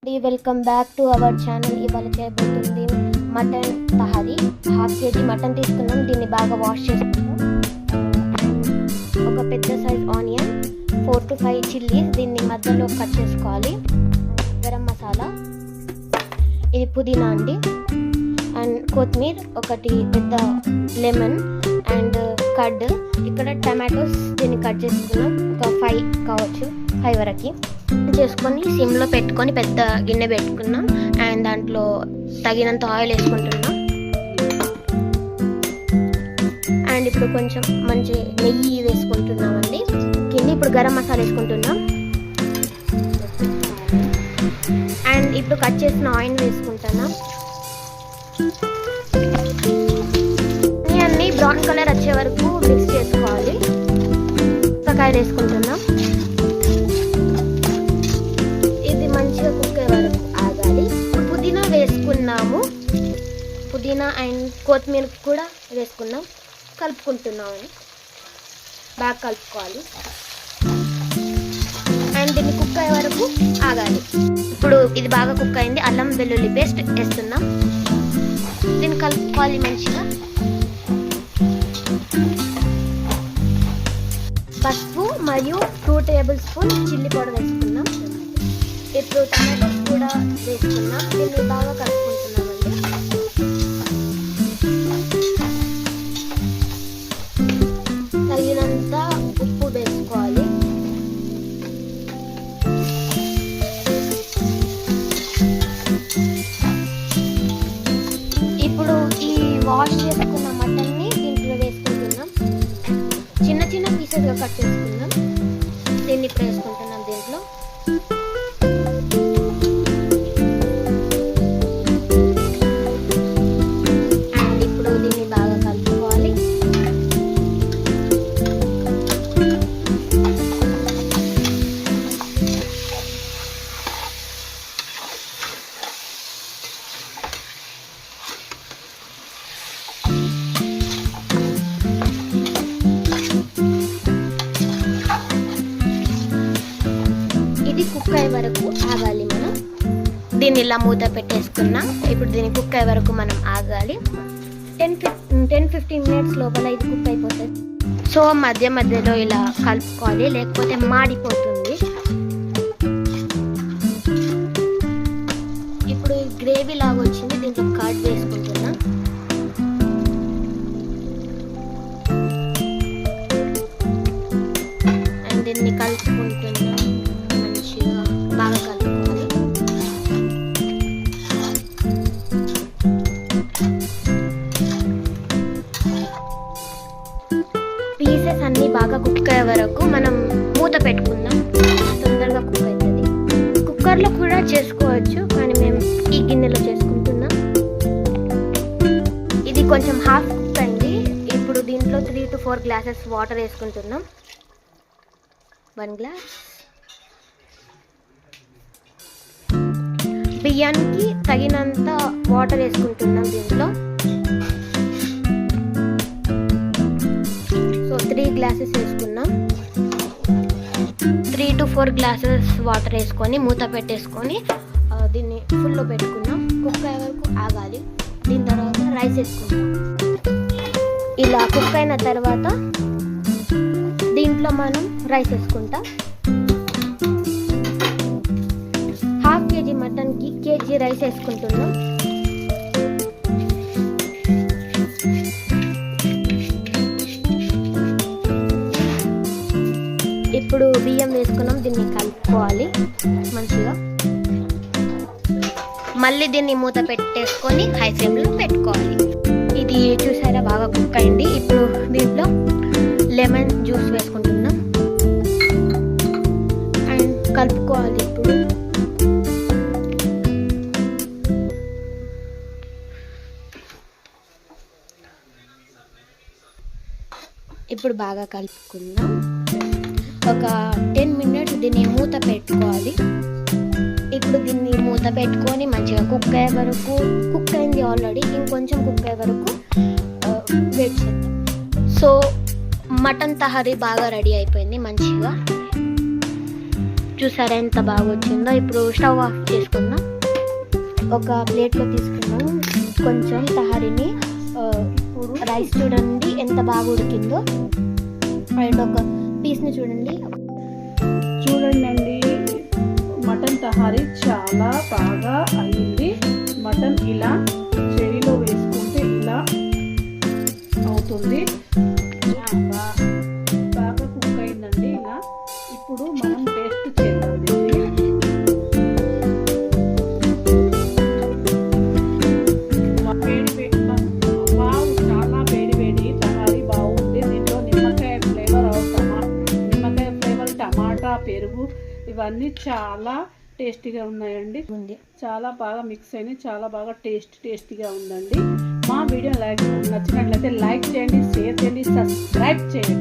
Welcome back to our channel. ఇవాళ చేయబోతుంది mutton తహరీ. ½ kg mutton తీసుకున్నాం. దీన్ని బాగా వాష్ చేసుకున్నాం. ఒక పెద్ద సైజ్ ఆనియన్, 4 to 5 చిల్లీస్ దీన్ని మధ్యలో కట్ చేసుకోవాలి. గరం మసాలా, ఇది పుదీనా అండి, అండ్ కొత్తిమీర, ఒకటి పెద్ద లెమన్ అండ్ కర్డ్. ఇక్కడ టమాటోస్ దీన్ని కట్ చేసుకున్నాం. ఒక 5 కావచ్చు, 5 వరకు చేసుకొని సిమ్లో పెట్టుకొని పెద్ద గిన్నె పెట్టుకున్నాం. అండ్ దాంట్లో తగినంత ఆయిల్ వేసుకుంటున్నాం. అండ్ ఇప్పుడు కొంచెం మంచి నెయ్యి వేసుకుంటున్నామండి. కింద ఇప్పుడు గరం మసాలా వేసుకుంటున్నాం. అండ్ ఇప్పుడు కట్ చేసిన ఆయిల్ వేసుకుంటున్నాం. అన్నీ బ్రౌన్ కలర్ వచ్చే వరకు మిక్స్ చేసుకోవాలి. ఉల్లిపాయలు వేసుకుంటున్నాం. ఇది మంచిగా కుక్ అయ్యే వరకు ఆగాలి. పుదీనా వేసుకున్నాము. పుదీనా అండ్ కొత్తిమీర కూడా వేసుకున్నాం. కలుపుకుంటున్నామని బాగా కలుపుకోవాలి. అండ్ దీన్ని కుక్ అయ్యే వరకు ఆగాలి. ఇప్పుడు ఇది బాగా కుక్ అయింది. అల్లం వెల్లుల్లి పేస్ట్ వేస్తున్నాం. దీన్ని కలుపుకోవాలి మంచిగా. పసుపు మరియు 2 tablespoons చిల్లీ పౌడర్ వేసుకున్నాం. ఇప్పుడు టమాటోస్ కూడా వేసుకున్నాం. దీన్ని బాగా కలుపుకుంటున్నామండి. తగినంత ఉప్పు వేసుకోవాలి. ఇప్పుడు ఈ వాష్ చేసుకున్న మటన్ని దీంట్లో వేసుకుంటున్నాం. చిన్న చిన్న పీసెస్గా కట్ చేసుకుందాం. దీన్ని ఇప్పుడు వేసుకుంటున్నాం దీంట్లో. అండ్ ఇప్పుడు దీన్ని బాగా కలుపుకోవాలి. ఇది కుక్ అయ్యే వరకు ఆగాలి మనం. దీన్ని ఇలా మూత పెట్టేసుకున్నాం. ఇప్పుడు దీన్ని కుక్ అయ్యే వరకు మనం ఆగాలి. 10-15 minutes లోపల ఇది కుక్ అయిపోతుంది. సో మధ్య మధ్యలో ఇలా కలుపుకోవాలి, లేకపోతే మాడిపోతుంది. ఇప్పుడు గ్రేవీ లాగా వచ్చింది. దీంట్లో కర్డ్ వేసుకుంటున్నాం. అండ్ దీన్ని కలుపుకుంటున్నాం. మంచిగా బాగా కలుపుకోవాలి. పీసెస్ అన్నీ బాగా కుక్ అయ్యే వరకు మనం మూత పెట్టుకుందాం. తొందరగా కుక్ అవుతుంది. కుక్కర్లో కూడా చేసుకోవచ్చు, కానీ మేము ఈ గిన్నెలో చేసుకుంటున్నాం. ఇది కొంచెం హాఫ్ కుక్ అయింది. ఇప్పుడు దీంట్లో 3 to 4 glasses వాటర్ వేసుకుంటున్నాం. 1 glass. బియ్యానికి తగినంత వాటర్ వేసుకుంటున్నాం దీంట్లో. సో 3 glasses వేసుకున్నాం. 3 to 4 glasses వాటర్ వేసుకొని మూత పెట్టేసుకొని దీన్ని ఫుల్లో పెట్టుకున్నాం. కుక్ అయ్యే వరకు ఆగాలి. దీని తర్వాత రైస్ వేసుకుంటాం. ఇలా కుక్ అయిన తర్వాత దీంట్లో మనం రైస్ వేసుకుంటాం. ½ kg మటన్కి kg రైస్ వేసుకుంటున్నాం. ఇప్పుడు బియ్యం వేసుకున్నాం. దీన్ని కలుపుకోవాలి మంచిగా. మళ్ళీ దీన్ని మూత పెట్టేసుకొని హై ఫ్లేమ్లో పెట్టుకోవాలి. ఇది చూసారా బాగా కుక్ అయింది. ఇప్పుడు దీంట్లో లెమన్ జ్యూస్ వేసుకుంటున్నాం. అండ్ కలుపుకోవాలి. ఇప్పుడు బాగా కలుపుకుందాం. ఒక 10 minutes దీన్ని మూత పెట్టుకోవాలి. ఇప్పుడు దీన్ని మూత పెట్టుకొని మంచిగా కుక్ అయ్యే వరకు, కుక్ అయింది ఆల్రెడీ, ఇంకొంచెం కుక్ అయ్యే వరకు వెయిట్ చేద్దాం. సో మటన్ తహరీ బాగా రెడీ అయిపోయింది మంచిగా. చూసారా ఎంత బాగా వచ్చిందో. ఇప్పుడు స్టవ్ ఆఫ్ చేసుకుందాం. ఒక ప్లేట్లో తీసుకున్నాం కొంచెం తహారీని. ఇప్పుడు రైస్ చూడండి ఎంత బాగా ఉడికిందో, అండ్ ఒక పీస్ని చూడండి. చూడండి మటన్ తహారీ చాలా బాగా అయింది. మటన్ ఇలా చేయిలో వేసుకుంటే ఇలా అవుతుంది. బాగా కుక్ అయిందండి ఇలా. ఇప్పుడు మనం టేస్ట్ చేద్దాం. చాలా వేడి వేడి తహారీ బాగుంది. దీంట్లో నిమ్మకాయ ఫ్లేవర్, టమాటా, పెరుగు ఇవన్నీ చాలా టేస్టీగా ఉన్నాయండి. చాలా బాగా మిక్స్ అయినాయి. చాలా బాగా టేస్టీగా ఉందండి. మా వీడియో నచ్చినట్లయితే లైక్ చేయండి, షేర్ చేయండి, సబ్స్క్రైబ్ చేయండి.